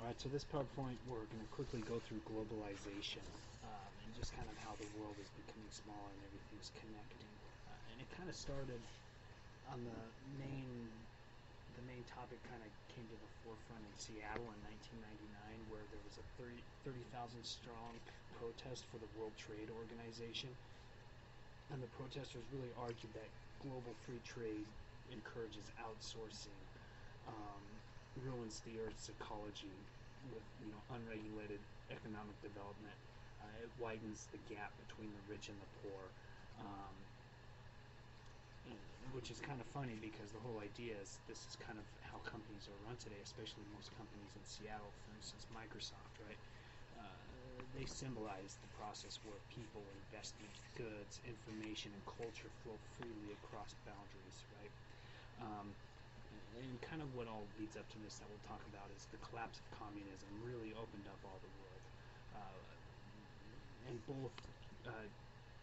Alright, so this PowerPoint we're going to quickly go through globalization and just kind of how the world is becoming smaller and everything's connecting. And it kind of started on the main topic kind of came to the forefront in Seattle in 1999, where there was a 30,000 strong protest for the World Trade Organization. And the protesters really argued that global free trade encourages outsourcing, ruins the Earth's ecology with unregulated economic development. It widens the gap between the rich and the poor, which is kind of funny because the whole idea is this is kind of how companies are run today, especially most companies in Seattle, for instance, Microsoft, right? They symbolize the process where people, investment, goods, information, and culture flow freely across boundaries, right? And kind of what all leads up to this that we'll talk about is the collapse of communism really opened up all the world. And both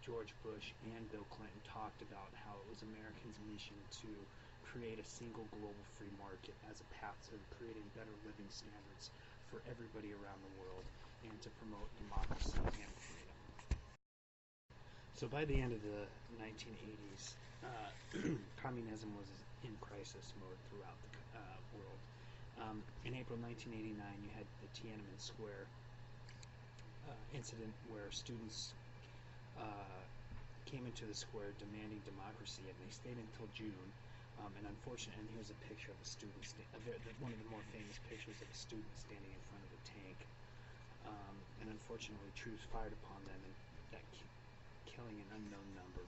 George Bush and Bill Clinton talked about how it was Americans' mission to create a single global free market as a path to creating better living standards for everybody around the world and to promote democracy and freedom. So by the end of the 1980s, communism was in crisis mode throughout the world. In April 1989, you had the Tiananmen Square incident where students came into the square demanding democracy, and they stayed until June. And unfortunately, and here's a picture of a student, one of the more famous pictures of a student standing in front of a tank. And unfortunately, troops fired upon them, and that killing an unknown number,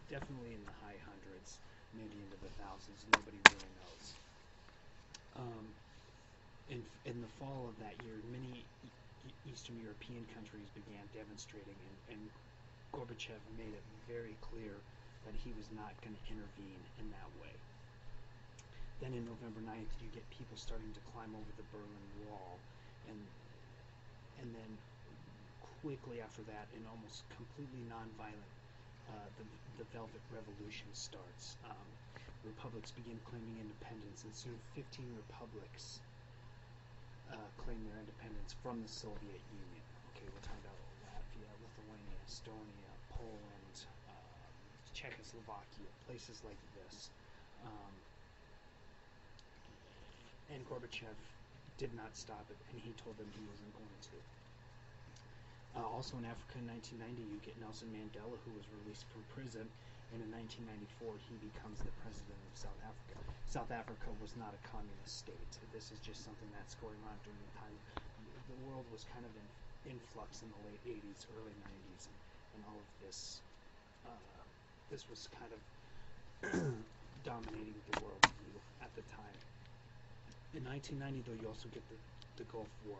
definitely in the high hundreds, maybe into the thousands. Nobody really knows. In the fall of that year, many Eastern European countries began demonstrating, and Gorbachev made it very clear that he was not going to intervene in that way. Then in November 9th, you get people starting to climb over the Berlin Wall, and then quickly after that, and almost completely nonviolent, the Velvet Revolution starts. Republics begin claiming independence, and soon 15 republics claim their independence from the Soviet Union. Okay, we're talking about Latvia, Lithuania, Estonia, Poland, Czechoslovakia, places like this. And Gorbachev did not stop it, and he told them he wasn't going to. Also in Africa in 1990, you get Nelson Mandela, who was released from prison, and in 1994 he becomes the president of South Africa. South Africa was not a communist state. This is just something that's going on during the time. The world was kind of in flux in the late 80s, early 90s, and all of this. This was kind of dominating the world view at the time. In 1990, though, you also get the Gulf War.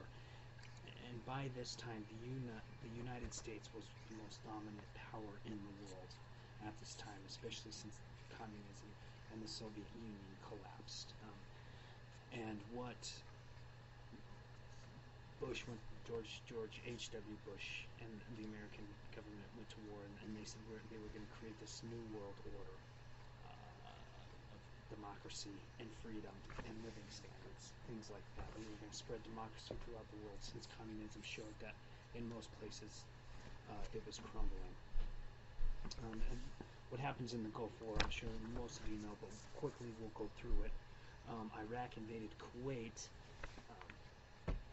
And by this time, the United States was the most dominant power in the world at this time, especially since communism and the Soviet Union collapsed. And what George H.W. Bush and the American government went to war, and they said they were going to create this new world order of democracy and freedom and living standards, things like that. We were going to spread democracy throughout the world, since communism showed that in most places it was crumbling. And what happens in the Gulf War, I'm sure most of you know, but quickly we'll go through it. Iraq invaded Kuwait,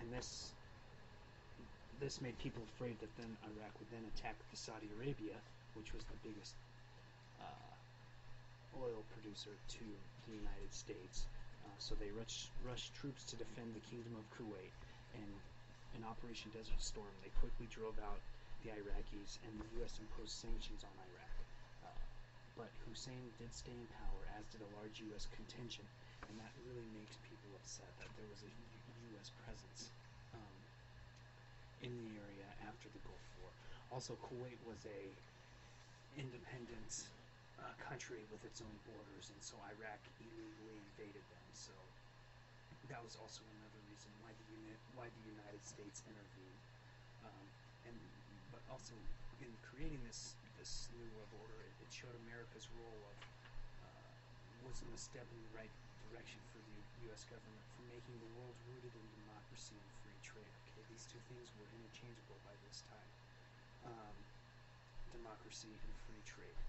and this made people afraid that then Iraq would then attack Saudi Arabia, which was the biggest oil producer to the United States. So they rushed troops to defend the Kingdom of Kuwait, and in Operation Desert Storm, they quickly drove out the Iraqis, and the U.S. imposed sanctions on Iraq. But Hussein did stay in power, as did a large U.S. contingent, and that really makes people upset that there was a U.S. presence in the area after the Gulf War. Also, Kuwait was a independent country with its own borders, and so Iraq illegally invaded them. So that was also another reason why the United States intervened. But also in creating this new world order, it showed America's role of wasn't a step in the right direction for the U.S. government for making the world rooted in democracy things were interchangeable by this time. Democracy and free trade.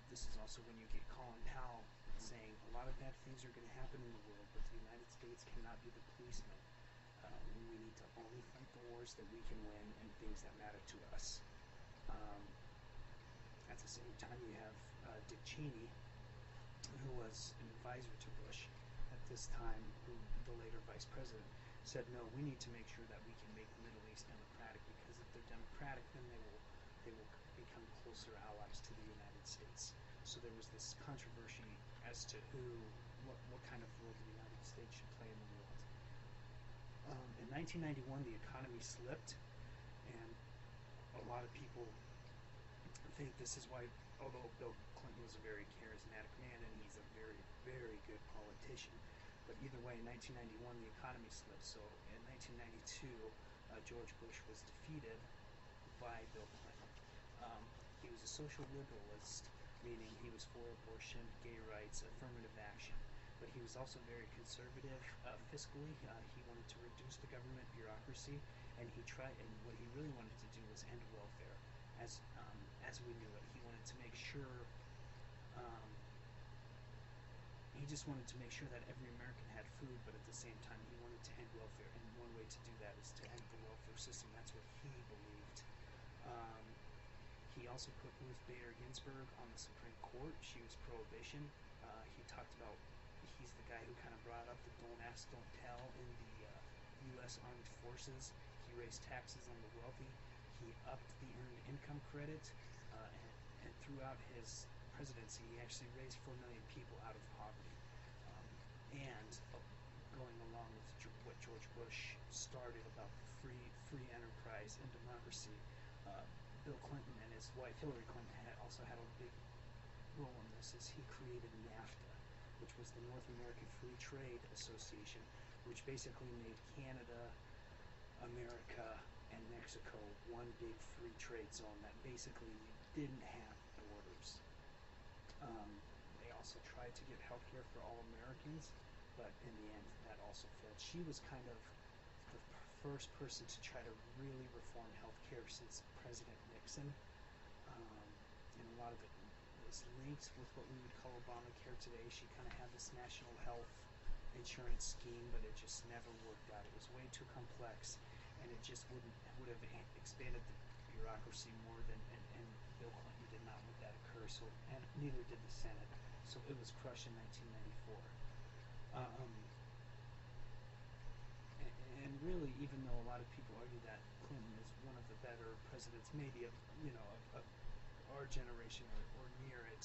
This is also when you get Colin Powell saying a lot of bad things are going to happen in the world, but the United States cannot be the policeman. We need to only fight the wars that we can win and things that matter to us. At the same time, you have Dick Cheney, who was an advisor to Bush at this time, who the later vice president, said, no, we need to make sure that we can make the Middle East democratic, because if they're democratic, then they will become closer allies to the United States. So there was this controversy as to what kind of role the United States should play in the world. In 1991, the economy slipped, and a lot of people think this is why, although Bill Clinton was a very charismatic man and he's a very, very good politician, but either way, in 1991, the economy slipped. So in 1992, George Bush was defeated by Bill Clinton. He was a social liberalist, meaning he was for abortion, gay rights, affirmative action. But he was also very conservative fiscally. He wanted to reduce the government bureaucracy, and what he really wanted to do was end welfare, as we knew it. He wanted to make sure. He just wanted to make sure that every American had food, but at the same time, he wanted to end welfare. And one way to do that is to end the welfare system. That's what he believed. He also put Ruth Bader Ginsburg on the Supreme Court. She was prohibition. He talked about, he's the guy who kind of brought up the don't ask, don't tell in the U.S. Armed Forces. He raised taxes on the wealthy. He upped the earned income credit, and throughout his presidency, he actually raised 4 million people out of poverty. And going along with what George Bush started about the free enterprise and democracy, Bill Clinton and his wife Hillary Clinton also had a big role in this. Is he created NAFTA, which was the North American Free Trade Association, which basically made Canada, America, and Mexico one big free trade zone that basically didn't have borders. They also tried to get health care for all Americans, but in the end, that also failed. She was kind of the first person to try to really reform health care since President Nixon, and a lot of it was linked with what we would call Obamacare today. She kind of had this national health insurance scheme, but it just never worked out. It was way too complex, and it just would have expanded the bureaucracy more than, and Bill Clinton did not let that occur, so, and neither did the Senate. So it was crushed in 1994. And really, even though a lot of people argue that Clinton is one of the better presidents, maybe of our generation or near it,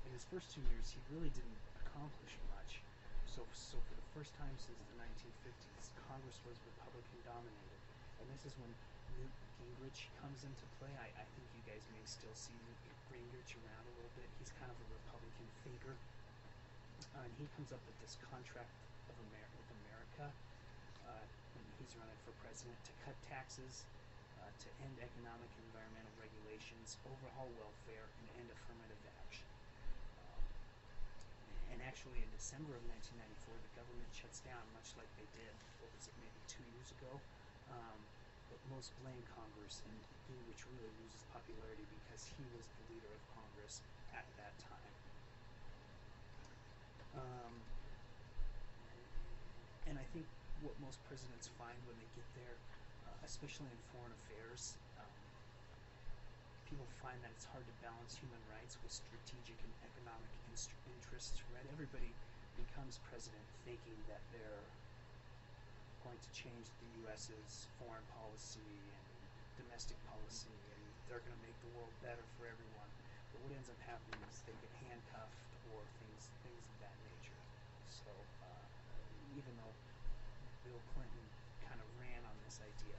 in his first 2 years, he really didn't accomplish much. So for the first time since the 1950s, Congress was Republican dominated, and this is when Newt Gingrich comes into play. I think you guys may still see Newt Gingrich around a little bit. He's kind of a Republican thinker, and he comes up with this contract with America when he's running for president to cut taxes, to end economic and environmental regulations, overhaul welfare, and end affirmative action. And actually, in December of 1994, the government shuts down, much like they did, what was it, maybe 2 years ago? But most blame Congress, and Gingrich really loses popularity because he was the leader of Congress at that time. And I think what most presidents find when they get there, especially in foreign affairs, people find that it's hard to balance human rights with strategic and economic interests, right? Everybody becomes president thinking that they're going to change the U.S.'s foreign policy and domestic policy, and they're going to make the world better for everyone. But what ends up happening is they get handcuffed or things of that nature. So even though Bill Clinton kind of ran on this idea,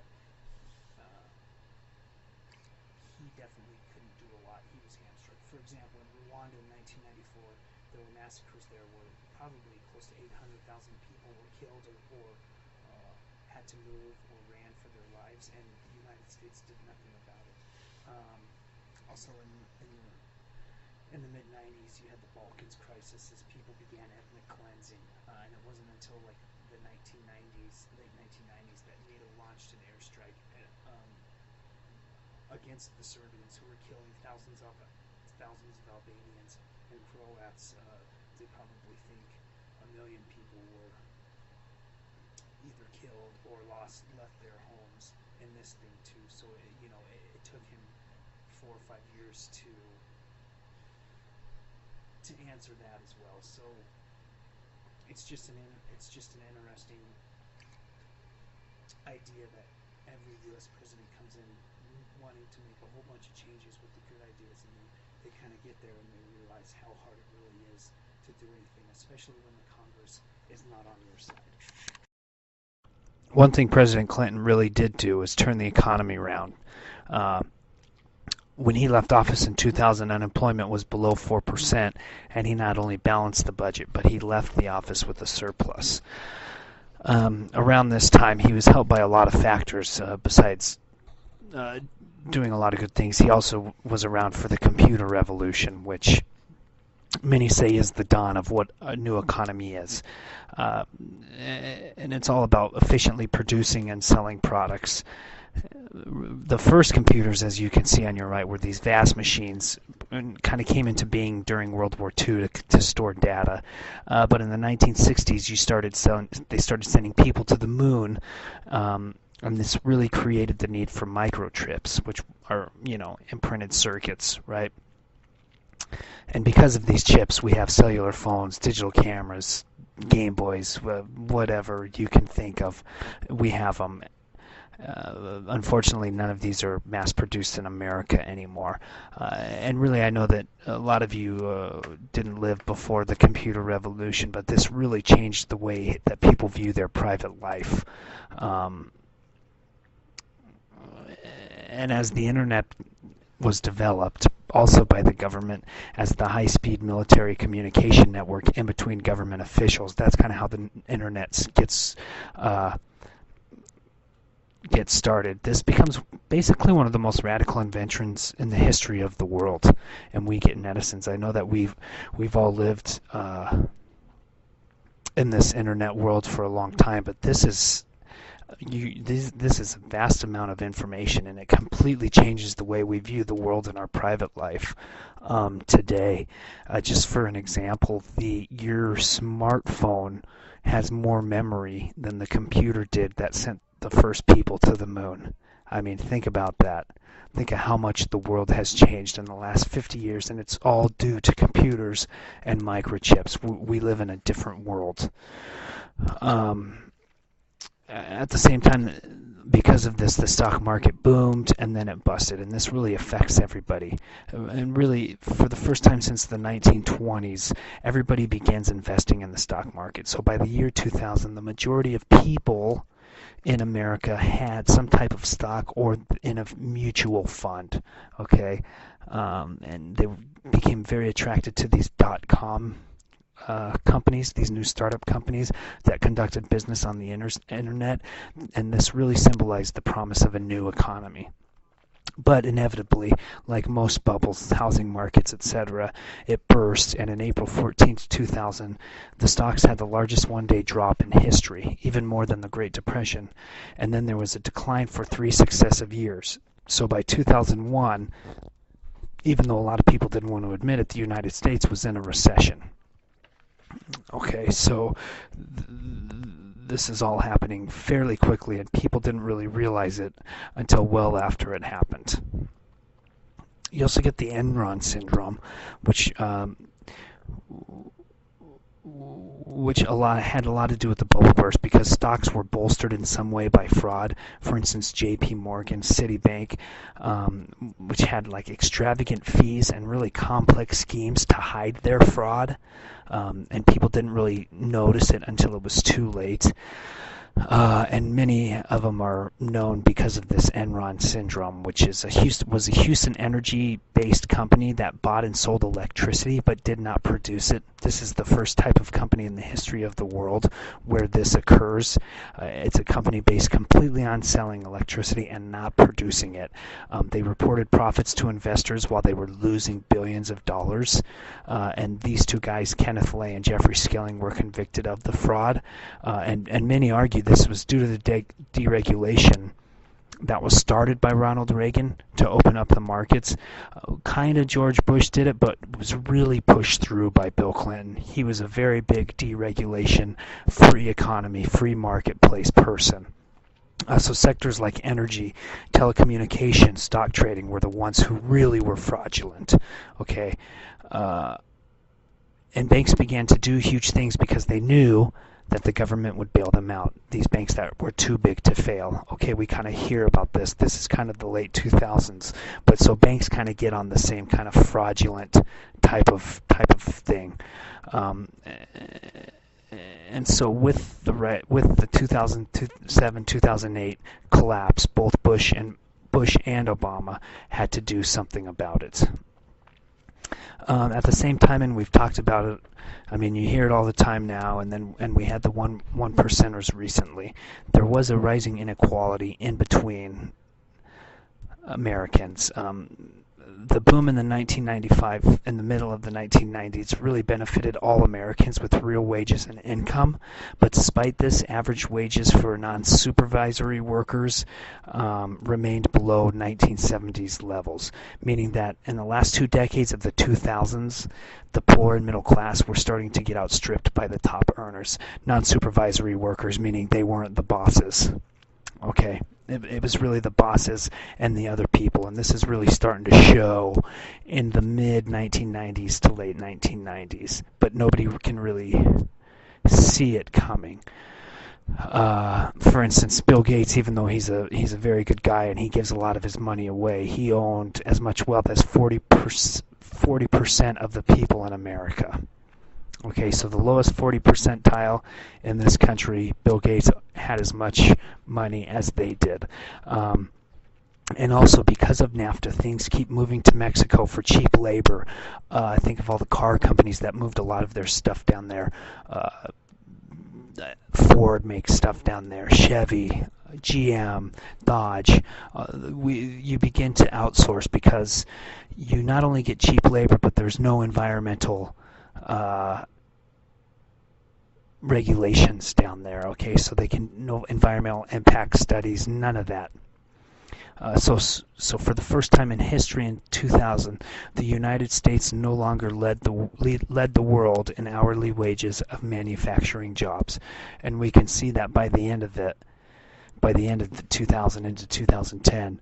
he definitely couldn't do a lot. He was hamstrung. For example, in Rwanda in 1994, there were massacres there where probably close to 800,000 people were killed or had to move or ran for their lives, and the United States did nothing about it. Also, in the mid-90s, you had the Balkans crisis as people began ethnic cleansing, and it wasn't until like the 1990s, late 1990s, that NATO launched an airstrike against the Serbians, who were killing thousands of Albanians and Croats. They probably think a million people were either killed or left their homes in this thing too. So it took him 4 or 5 years to answer that as well. So it's just an interesting idea that every U.S. president comes in wanting to make a whole bunch of changes with the good ideas, and then they kind of get there and they realize how hard it really is to do anything, especially when the Congress is not on your side. One thing President Clinton really did do was turn the economy around. When he left office in 2000, unemployment was below 4%, and he not only balanced the budget, but he left the office with a surplus. Around this time, he was helped by a lot of factors besides doing a lot of good things. He also was around for the computer revolution, which many say is the dawn of what a new economy is. And it's all about efficiently producing and selling products. The first computers, as you can see on your right, were these vast machines, and kind of came into being during World War II to store data. But in the 1960s, they started sending people to the moon, and this really created the need for microchips, which are, imprinted circuits, right? And because of these chips, we have cellular phones, digital cameras, Game Boys, whatever you can think of. We have them. Unfortunately, none of these are mass-produced in America anymore. And really, I know that a lot of you didn't live before the computer revolution, but this really changed the way that people view their private life. And as the internet was developed, also by the government, as the high-speed military communication network in between government officials, that's kind of how the internet gets started. This becomes basically one of the most radical inventions in the history of the world, and we get netizens. I know that we've all lived in this internet world for a long time, but this is a vast amount of information, and it completely changes the way we view the world and our private life today. Just for an example, your smartphone has more memory than the computer did that sent the first people to the moon. I mean, think about that. Think of how much the world has changed in the last 50 years, and it's all due to computers and microchips. We live in a different world. At the same time, because of this, the stock market boomed and then it busted, and this really affects everybody. And really, for the first time since the 1920s, everybody begins investing in the stock market. So by the year 2000, the majority of people in America had some type of stock or in a mutual fund, okay? And they became very attracted to these dot-com companies, these new startup companies that conducted business on the internet, and this really symbolized the promise of a new economy. But inevitably, like most bubbles, housing markets, etc., it burst, and on April 14th, 2000, the stocks had the largest one-day drop in history, even more than the Great Depression, and then there was a decline for 3 successive years. So by 2001, even though a lot of people didn't want to admit it, the United States was in a recession. Okay, so this is all happening fairly quickly, and people didn't really realize it until well after it happened. You also get the Enron syndrome, which had a lot to do with the bubble burst, because stocks were bolstered in some way by fraud. For instance, J.P. Morgan, Citibank, which had like extravagant fees and really complex schemes to hide their fraud, and people didn't really notice it until it was too late. And many of them are known because of this Enron syndrome, which is was a Houston energy-based company that bought and sold electricity but did not produce it. This is the first type of company in the history of the world where this occurs. It's a company based completely on selling electricity and not producing it. They reported profits to investors while they were losing billions of dollars. And these two guys, Kenneth Lay and Jeffrey Skilling, were convicted of the fraud. And many argue this was due to the deregulation that was started by Ronald Reagan to open up the markets. Kind of George Bush did it, but was really pushed through by Bill Clinton. He was a very big deregulation, free economy, free marketplace person. So sectors like energy, telecommunications, stock trading were the ones who really were fraudulent. Okay, and banks began to do huge things because they knew that the government would bail them out. These banks that were too big to fail. Okay, we kind of hear about this. This is kind of the late 2000s, but so banks kind of get on the same kind of fraudulent type of thing. And so with the 2007-2008 collapse, both Bush and Obama had to do something about it. At the same time, and we've talked about it, I mean, you hear it all the time now, and we had the one percenters recently. There was a rising inequality in between Americans. The boom in the 1995, in the middle of the 1990s, really benefited all Americans with real wages and income. But despite this, average wages for non-supervisory workers remained below 1970s levels, meaning that in the last 2 decades of the 2000s, the poor and middle class were starting to get outstripped by the top earners. Non-supervisory workers, meaning they weren't the bosses. Okay, it was really the bosses and the other people, and this is really starting to show in the mid 1990s to late 1990s, but nobody can really see it coming. For instance, Bill Gates, even though he's a very good guy and he gives a lot of his money away, he owned as much wealth as 40% of the people in America. Okay, so the lowest 40 percentile in this country, Bill Gates had as much money as they did. And also because of NAFTA, things keep moving to Mexico for cheap labor. Think of all the car companies that moved a lot of their stuff down there. Ford makes stuff down there, Chevy, GM, Dodge. You begin to outsource because you not only get cheap labor, but there's no environmental regulations down there. Okay, so they can no environmental impact studies, none of that. So for the first time in history in 2000, the United States no longer led the world in hourly wages of manufacturing jobs, and we can see that by the end of the 2000 into 2010.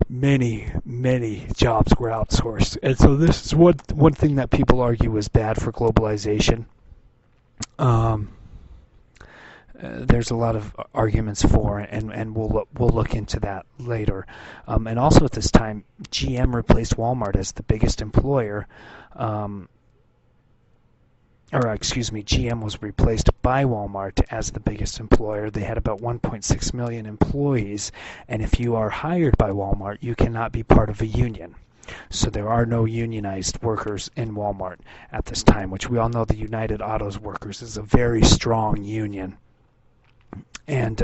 Many jobs were outsourced, and so this is one thing that people argue is bad for globalization. There's a lot of arguments for it, and we'll look into that later. And also at this time, GM replaced Walmart as the biggest employer. GM was replaced by Walmart as the biggest employer. They had about 1.6 million employees, and if you are hired by Walmart, you cannot be part of a union. So there are no unionized workers in Walmart at this time, which we all know the United Autos Workers is a very strong union. And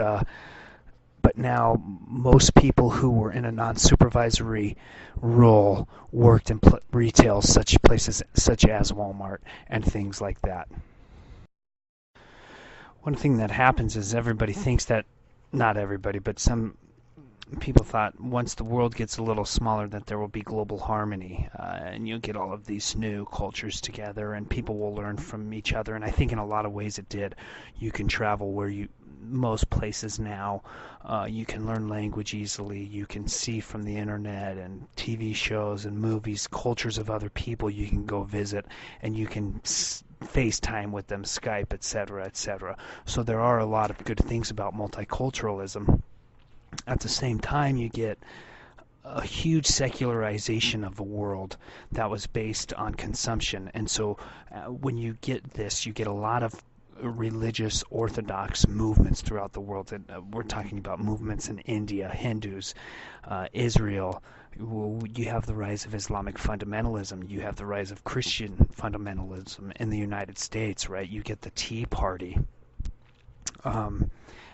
but now most people who were in a non-supervisory role worked in retail, such places such as Walmart and things like that. One thing that happens is everybody thinks that, not everybody, but some people thought once the world gets a little smaller that there will be global harmony, and you'll get all of these new cultures together and people will learn from each other, and I think in a lot of ways it did. You can travel most places now. You can learn language easily. You can see from the internet and TV shows and movies cultures of other people you can go visit, and you can FaceTime with them, Skype, etc., etc. So there are a lot of good things about multiculturalism. At the same time, you get a huge secularization of the world that was based on consumption, and so when you get this, you get a lot of religious Orthodox movements throughout the world. And we're talking about movements in India, Hindus, Israel. You have the rise of Islamic fundamentalism. You have the rise of Christian fundamentalism in the United States, right? You get the Tea Party. Um,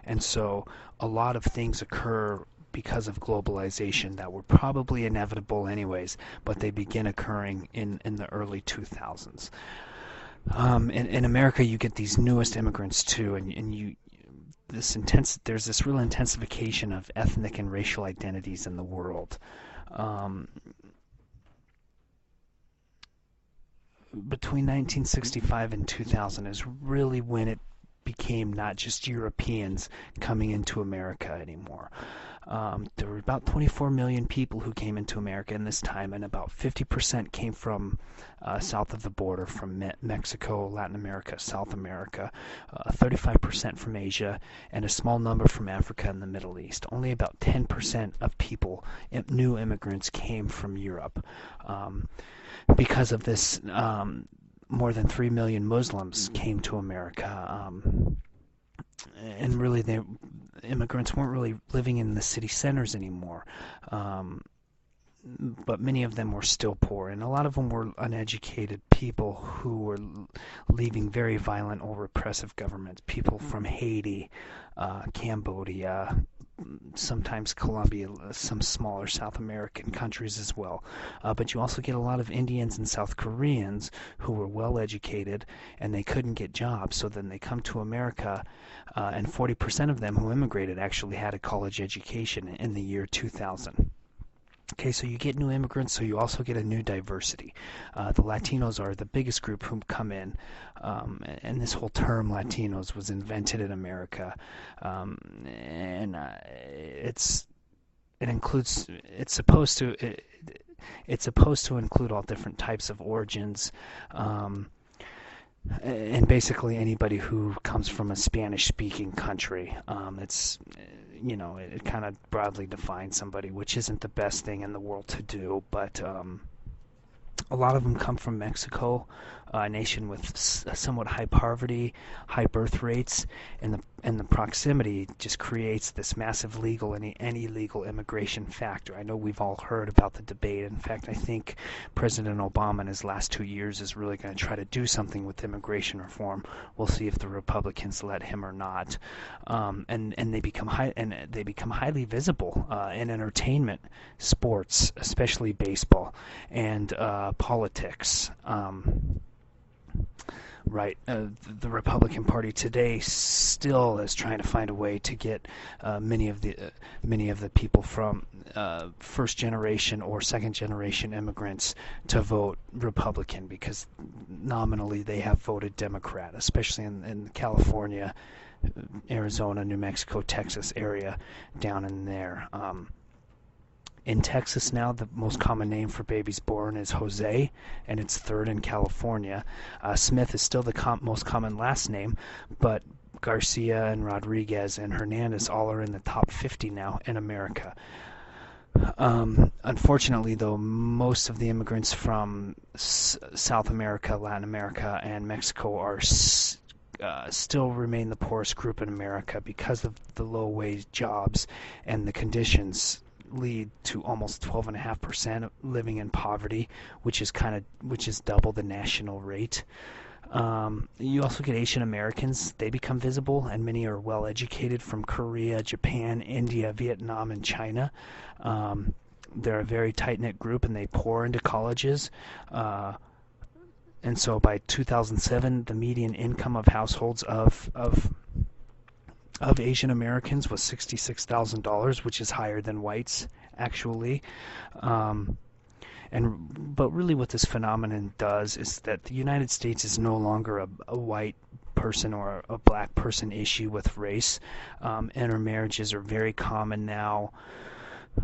and so a lot of things occur because of globalization that were probably inevitable anyways, but they begin occurring in the early 2000s. In America, you get these newest immigrants too, and there's this real intensification of ethnic and racial identities in the world. Um, Between 1965 and 2000 is really when it became not just Europeans coming into America anymore. There were about 24 million people who came into America in this time, and about 50% came from south of the border, from Mexico, Latin America, South America, 35% from Asia, and a small number from Africa and the Middle East. Only about 10% of people, new immigrants, came from Europe. Because of this, more than 3 million Muslims came to America. And really, immigrants weren't really living in the city centers anymore. But many of them were still poor, and a lot of them were uneducated people who were leaving very violent or repressive governments. People from Haiti, Cambodia, sometimes Colombia, some smaller South American countries as well. But you also get a lot of Indians and South Koreans who were well educated and they couldn't get jobs, so then they come to America, and 40% of them who immigrated actually had a college education in the year 2000. Okay, so you get new immigrants, so you also get a new diversity. The Latinos are the biggest group who come in, and this whole term Latinos was invented in America, and it includes it's supposed to include all different types of origins. And basically anybody who comes from a Spanish-speaking country. It kind of broadly defines somebody, which isn't the best thing in the world to do, but a lot of them come from Mexico, a nation with somewhat high poverty, high birth rates, and the proximity just creates this massive legal and illegal immigration factor. I know we've all heard about the debate. In fact, I think President Obama in his last 2 years is really going to try to do something with immigration reform. We'll see if the Republicans let him or not. And they become highly visible in entertainment, sports, especially baseball, and politics. Right. The Republican Party today still is trying to find a way to get many of the people from first generation or second generation immigrants to vote Republican, because nominally they have voted Democrat, especially in California, Arizona, New Mexico, Texas area down in there. In Texas now, the most common name for babies born is Jose, and it's third in California. Smith is still the most common last name, but Garcia and Rodriguez and Hernandez all are in the top 50 now in America. Unfortunately, though, most of the immigrants from South America, Latin America, and Mexico are still remain the poorest group in America because of the low-wage jobs, and the conditions lead to almost 12.5% living in poverty, which is double the national rate. You also get Asian Americans. They become visible, and many are well educated from Korea, Japan, India, Vietnam, and China. They're a very tight-knit group, and they pour into colleges. And so by 2007, the median income of households of Asian Americans was $66,000, which is higher than whites, actually. But really what this phenomenon does is that the United States is no longer a white person or a black person issue with race. Intermarriages are very common now.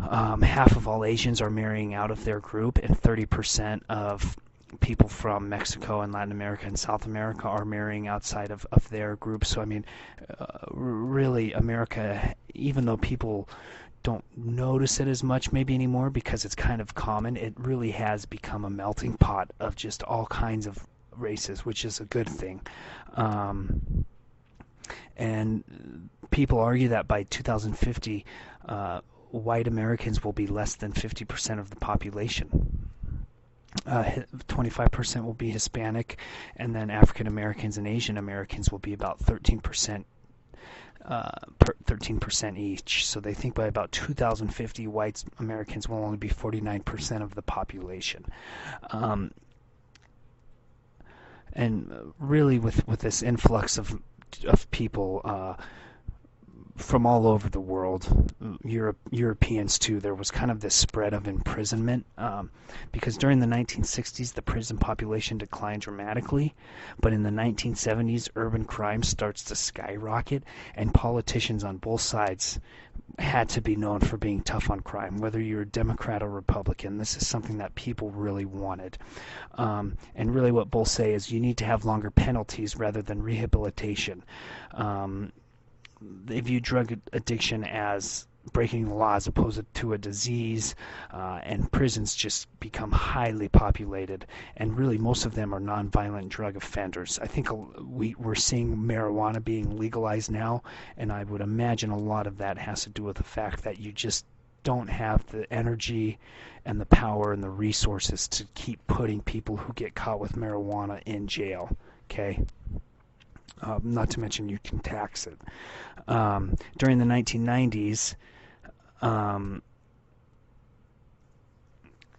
Half of all Asians are marrying out of their group, and 30% of people from Mexico and Latin America and South America are marrying outside of their group. So, I mean, really, America, even though people don't notice it as much maybe anymore because it's kind of common, it really has become a melting pot of just all kinds of races, which is a good thing. And people argue that by 2050, white Americans will be less than 50% of the population. 25% will be Hispanic, and then African Americans and Asian Americans will be about 13% each. So they think by about 2050, white Americans will only be 49% of the population. Um, and really, with this influx of people from all over the world, Europeans too, there was kind of this spread of imprisonment because during the 1960s the prison population declined dramatically, but in the 1970s urban crime starts to skyrocket, and politicians on both sides had to be known for being tough on crime, whether you're a Democrat or Republican. This is something that people really wanted. And really what both say is you need to have longer penalties rather than rehabilitation. They view drug addiction as breaking the law as opposed to a disease, and prisons just become highly populated, and really most of them are nonviolent drug offenders. I think we're seeing marijuana being legalized now, and I would imagine a lot of that has to do with the fact that you just don't have the energy and the power and the resources to keep putting people who get caught with marijuana in jail. Okay? Not to mention you can tax it. During the 1990s,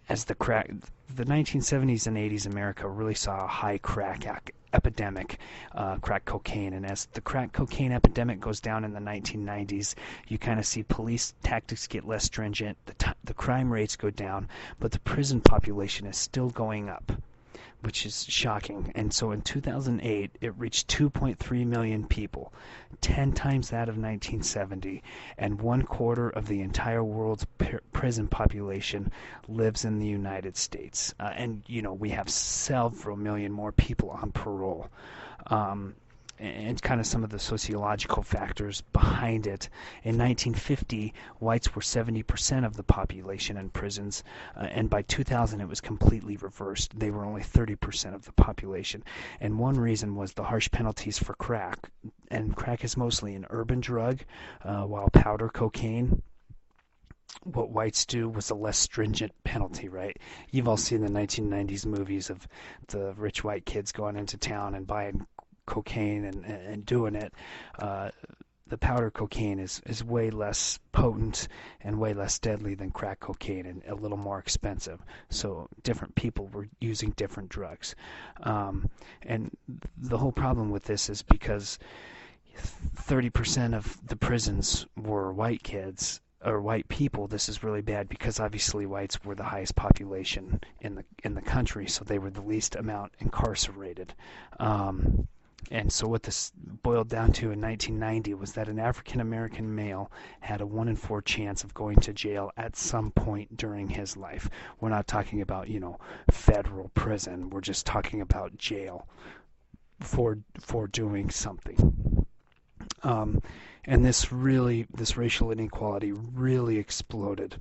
as the 1970s and 80s America really saw a high crack epidemic, crack cocaine, and as the crack cocaine epidemic goes down in the 1990s, you kind of see police tactics get less stringent, the crime rates go down, but the prison population is still going up, which is shocking. And so in 2008, it reached 2.3 million people, 10 times that of 1970, and 1/4 of the entire world's prison population lives in the United States. And, we have several million more people on parole. And kind of some of the sociological factors behind it. In 1950, whites were 70% of the population in prisons, and by 2000 it was completely reversed. They were only 30% of the population. And one reason was the harsh penalties for crack. And crack is mostly an urban drug, while powder cocaine, what whites do was a less stringent penalty, right? You've all seen the 1990s movies of the rich white kids going into town and buying cocaine and doing it. The powder cocaine is way less potent and way less deadly than crack cocaine, and a little more expensive. So different people were using different drugs. And the whole problem with this is because 30% of the prisons were white kids or white people. This is really bad because obviously whites were the highest population in the country, so they were the least amount incarcerated. And so what this boiled down to in 1990 was that an African American male had a 1 in 4 chance of going to jail at some point during his life. We're not talking about, federal prison. We're just talking about jail for doing something. And this racial inequality really exploded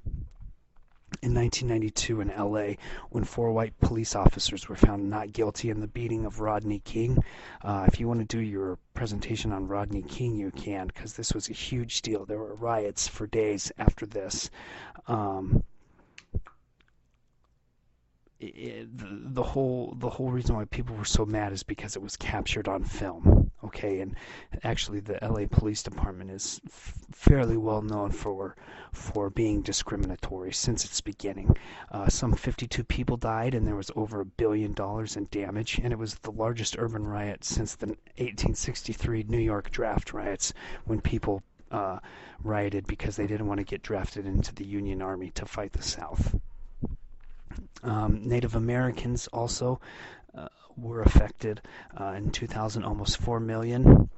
in 1992 in LA when 4 white police officers were found not guilty in the beating of Rodney King. If you want to do your presentation on Rodney King, you can, because this was a huge deal. There were riots for days after this. The whole reason why people were so mad is because it was captured on film. Okay, and actually the LA Police Department is fairly well known for being discriminatory since its beginning. Some 52 people died, and there was over $1 billion in damage, and it was the largest urban riot since the 1863 New York draft riots, when people rioted because they didn't want to get drafted into the Union Army to fight the South. Native Americans also were affected. In 2000, almost 4 million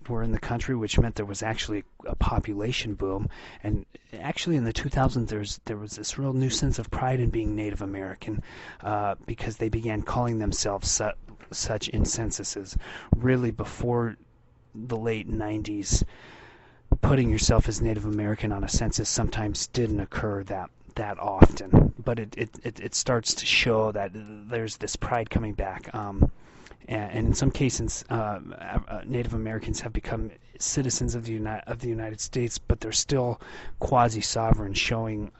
were in the country, which meant there was actually a population boom. And actually in the 2000s, there was this real new sense of pride in being Native American, because they began calling themselves such in censuses. Really, before the late 90s, putting yourself as Native American on a census sometimes didn't occur that often, but it starts to show that there's this pride coming back. And in some cases, Native Americans have become citizens of the United States, but they're still quasi-sovereign, showing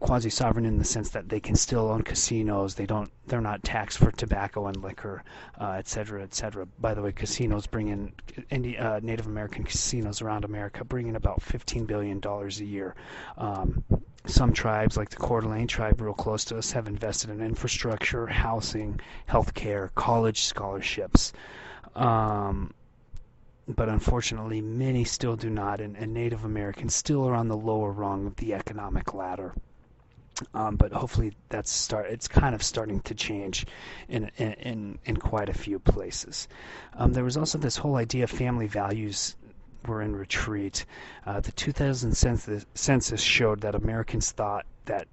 quasi-sovereign in the sense that they can still own casinos. They're not taxed for tobacco and liquor, et cetera, et cetera. By the way, casinos bring in Native American casinos around America bring in about $15 billion a year. Some tribes, like the Coeur d'Alene tribe real close to us, have invested in infrastructure, housing, healthcare, college scholarships. But unfortunately, many still do not, and Native Americans still are on the lower rung of the economic ladder. But hopefully it's kind of starting to change in quite a few places. There was also this whole idea of family values were in retreat. The 2000 census showed that Americans thought that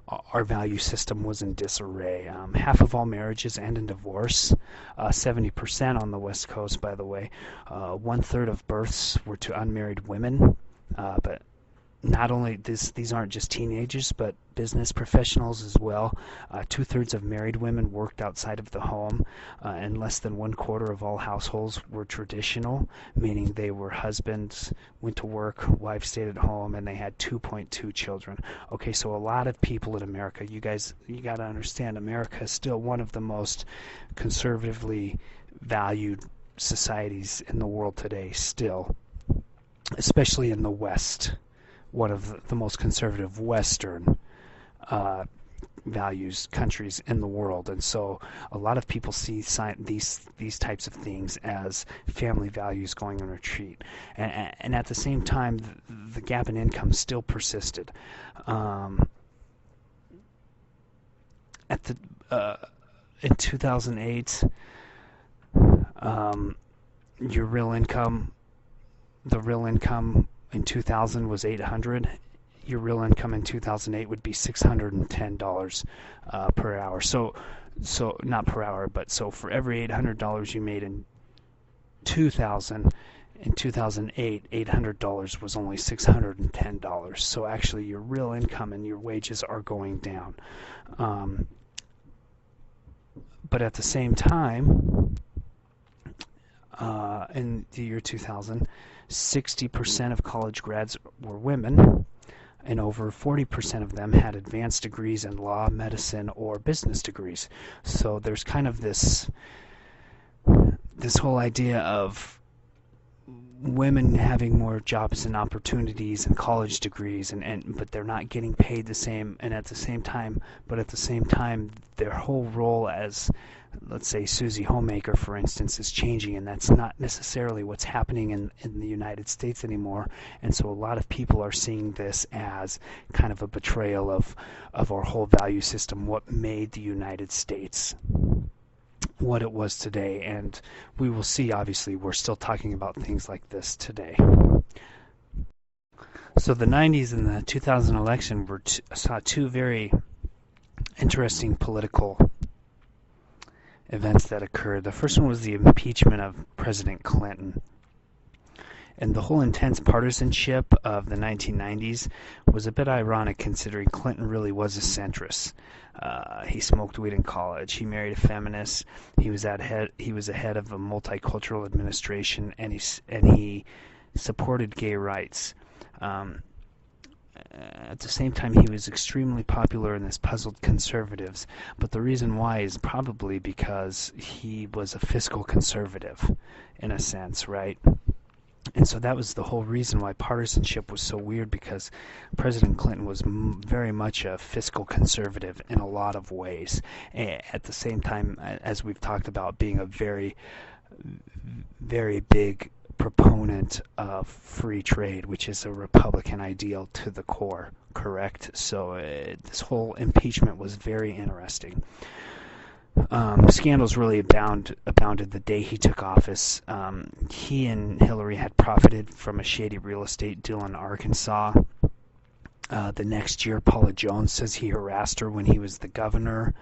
our value system was in disarray. Half of all marriages end in divorce, 70% on the West Coast, by the way. One-third of births were to unmarried women, but not only these aren't just teenagers, but business professionals as well. Two-thirds of married women worked outside of the home, and less than one quarter of all households were traditional, meaning they were husbands, went to work, wives stayed at home, and they had 2.2 children. Okay, so a lot of people in America, you got to understand, America is still one of the most conservatively valued societies in the world today, still, especially in the West. One of the most conservative Western values countries in the world, and so a lot of people see these types of things as family values going in retreat, and at the same time, the gap in income still persisted. In 2008, your real income, the real income in 2000 was $800. Your real income in 2008 would be $610 per hour. So not per hour, but so for every $800 you made in 2000, in 2008, $800 was only $610. So actually, your real income and your wages are going down. But at the same time, in the year 2000, 60% of college grads were women, and over 40% of them had advanced degrees in law, medicine, or business degrees. So there's kind of this whole idea of women having more jobs and opportunities and college degrees, but they're not getting paid the same, and at the same time their whole role as, let's say, Susie Homemaker, for instance, is changing, and that's not necessarily what's happening in the United States anymore. And so a lot of people are seeing this as kind of a betrayal of our whole value system, what made the United States what it was today. And we will see, obviously, we're still talking about things like this today. So the 90s and the 2000 election saw two very interesting political events that occurred. The first one was the impeachment of President Clinton. And the whole intense partisanship of the 1990s was a bit ironic, considering Clinton really was a centrist. He smoked weed in college. He married a feminist. He was a head of a multicultural administration, and he supported gay rights. At the same time, he was extremely popular, and this puzzled conservatives. But the reason why is probably because he was a fiscal conservative, in a sense, right? And so that was the whole reason why partisanship was so weird, because President Clinton was very much a fiscal conservative in a lot of ways. At the same time, as we've talked about, being a very, very big proponent of free trade, which is a Republican ideal to the core, correct? So this whole impeachment was very interesting. Scandals really abounded the day he took office. He and Hillary had profited from a shady real estate deal in Arkansas. The next year, Paula Jones says he harassed her when he was the governor.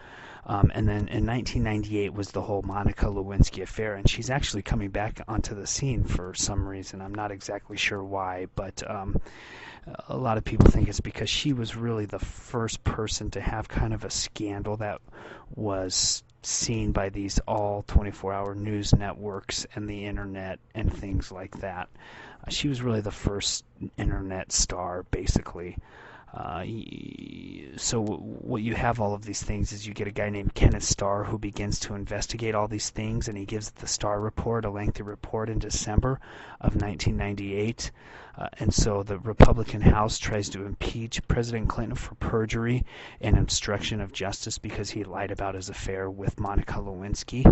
And then in 1998 was the whole Monica Lewinsky affair, and she's actually coming back onto the scene for some reason. I'm not exactly sure why, but a lot of people think it's because she was really the first person to have kind of a scandal that was seen by these all 24-hour news networks and the internet and things like that. She was really the first internet star, basically. So what you have all of these things is you get a guy named Kenneth Starr who begins to investigate all these things, and he gives the Starr Report, a lengthy report, in December of 1998. And so the Republican House tries to impeach President Clinton for perjury and obstruction of justice because he lied about his affair with Monica Lewinsky.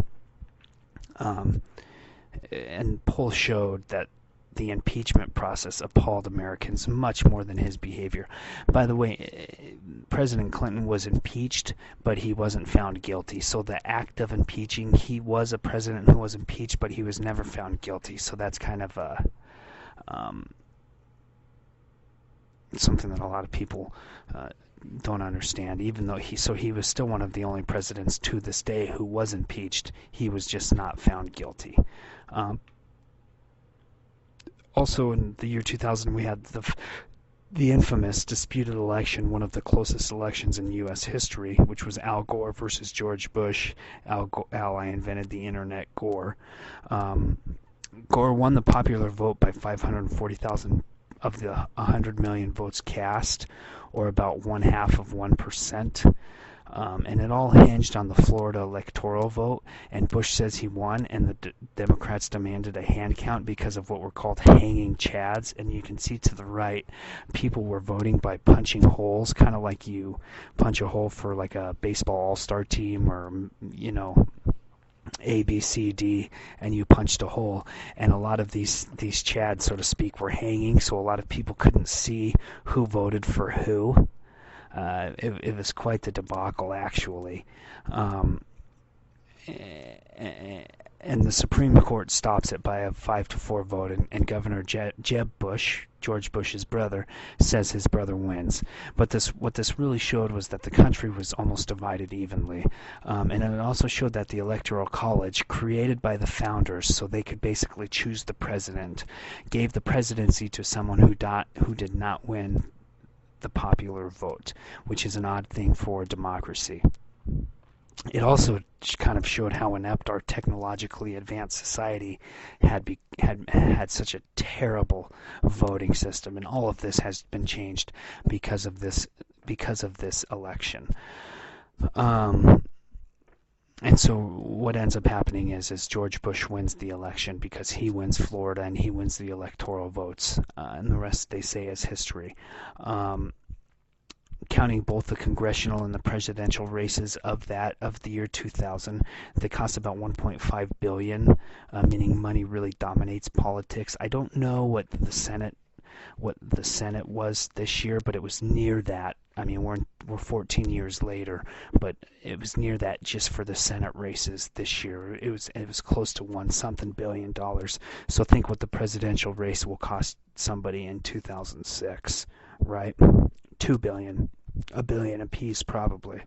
And polls showed that the impeachment process appalled Americans much more than his behavior. By the way, President Clinton was impeached, but he wasn't found guilty. So the act of impeaching, he was a president who was impeached, but he was never found guilty. So that's kind of something that a lot of people don't understand. Even though he was still one of the only presidents to this day who was impeached. He was just not found guilty. Also, in the year 2000, we had the infamous disputed election, one of the closest elections in U.S. history, which was Al Gore versus George Bush. I invented the internet, Gore. Gore won the popular vote by 540,000 of the 100 million votes cast, or about 1/2 of 1%. And it all hinged on the Florida electoral vote, and Bush says he won, and the Democrats demanded a hand count because of what were called hanging chads. And you can see to the right, people were voting by punching holes, kind of like you punch a hole for like a baseball all-star team, or A, B, C, D, and you punched a hole. And a lot of these chads, so to speak, were hanging, so a lot of people couldn't see who voted for who. It was quite the debacle, actually. And the Supreme Court stops it by a 5-4 vote, and Governor Jeb Bush, George Bush's brother, says his brother wins. But what this really showed was that the country was almost divided evenly. And it also showed that the Electoral College, created by the founders so they could basically choose the president, gave the presidency to someone who did not win the popular vote, which is an odd thing for democracy. It also kind of showed how inept our technologically advanced society had such a terrible voting system, and all of this has been changed because of this election. And so what ends up happening is George Bush wins the election because he wins Florida and he wins the electoral votes, and the rest they say is history. Counting both the congressional and the presidential races of the year 2000, they cost about $1.5 billion, meaning money really dominates politics. I don't know what the Senate was this year, but it was near that. I mean, we're 14 years later, but it was near that just for the Senate races this year. It was close to $1 billion. So think what the presidential race will cost somebody in 2006, right? $2 billion, $1 billion apiece probably.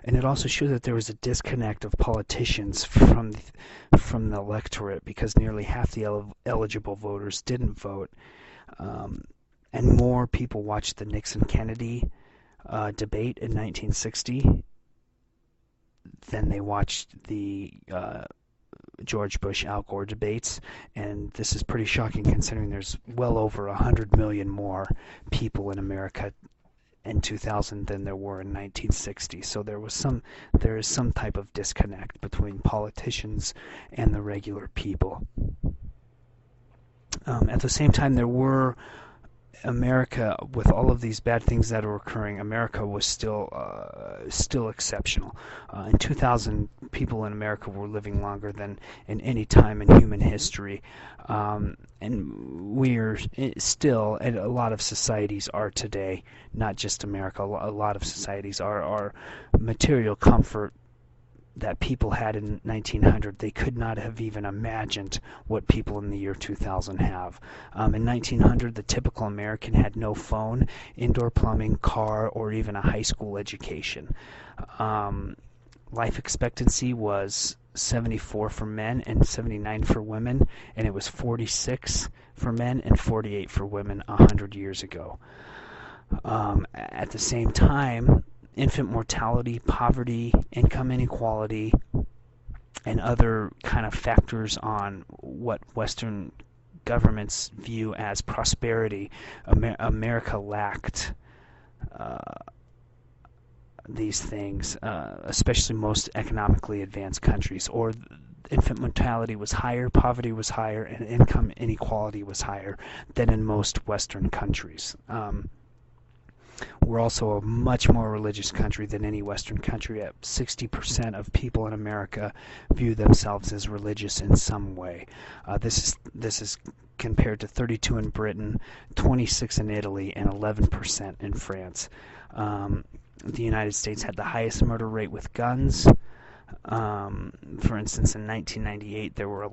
And it also showed that there was a disconnect of politicians from the electorate, because nearly half the eligible voters didn't vote, and more people watched the Nixon-Kennedy debate in 1960 than they watched the George Bush-Al Gore debates. And this is pretty shocking considering there's well over 100 million more people in America in 2000 than there were in 1960. So there is some type of disconnect between politicians and the regular people. At the same time, there were America, with all of these bad things that are occurring, America was still exceptional. In 2000, people in America were living longer than in any time in human history, and we're still, and a lot of societies are today, not just America. A lot of societies are material comfort that people had in 1900, they could not have even imagined what people in the year 2000 have. In 1900, the typical American had no phone, indoor plumbing, car, or even a high school education. Life expectancy was 74 for men and 79 for women, and it was 46 for men and 48 for women 100 years ago. At the same time, infant mortality, poverty, income inequality, and other kind of factors on what Western governments view as prosperity, America lacked these things, especially most economically advanced countries. Or infant mortality was higher, poverty was higher, and income inequality was higher than in most Western countries. We're also a much more religious country than any Western country. 60% of people in America view themselves as religious in some way. This is compared to 32 in Britain, 26 in Italy, and 11% in France. The United States had the highest murder rate with guns. For instance, in 1998, there were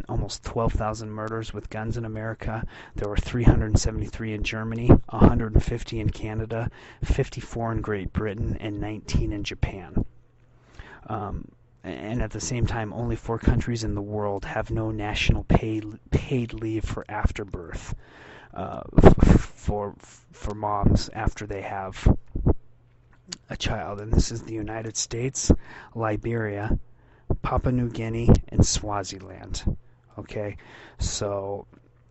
almost 12,000 murders with guns in America. There were 373 in Germany, 150 in Canada, 54 in Great Britain, and 19 in Japan. And at the same time, only 4 countries in the world have no national paid leave for afterbirth for moms after they have a child, and this is the United States, Liberia, Papua New Guinea, and Swaziland. Okay, so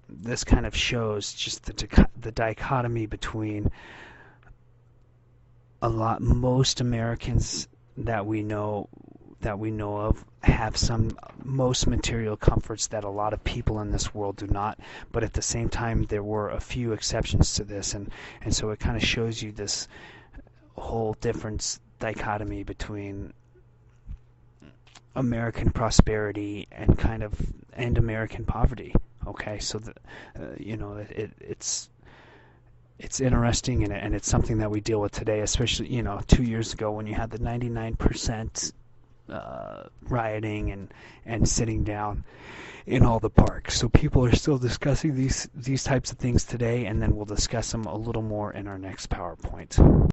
this kind of shows just the dichotomy between most Americans that we know of have most material comforts that a lot of people in this world do not, but at the same time there were a few exceptions to this, and so it kind of shows you this whole different dichotomy between American prosperity and American poverty. Okay, so it's interesting, and it's something that we deal with today, especially 2 years ago when you had the 99% rioting and sitting down in all the parks. So people are still discussing these types of things today, and then we'll discuss them a little more in our next PowerPoint.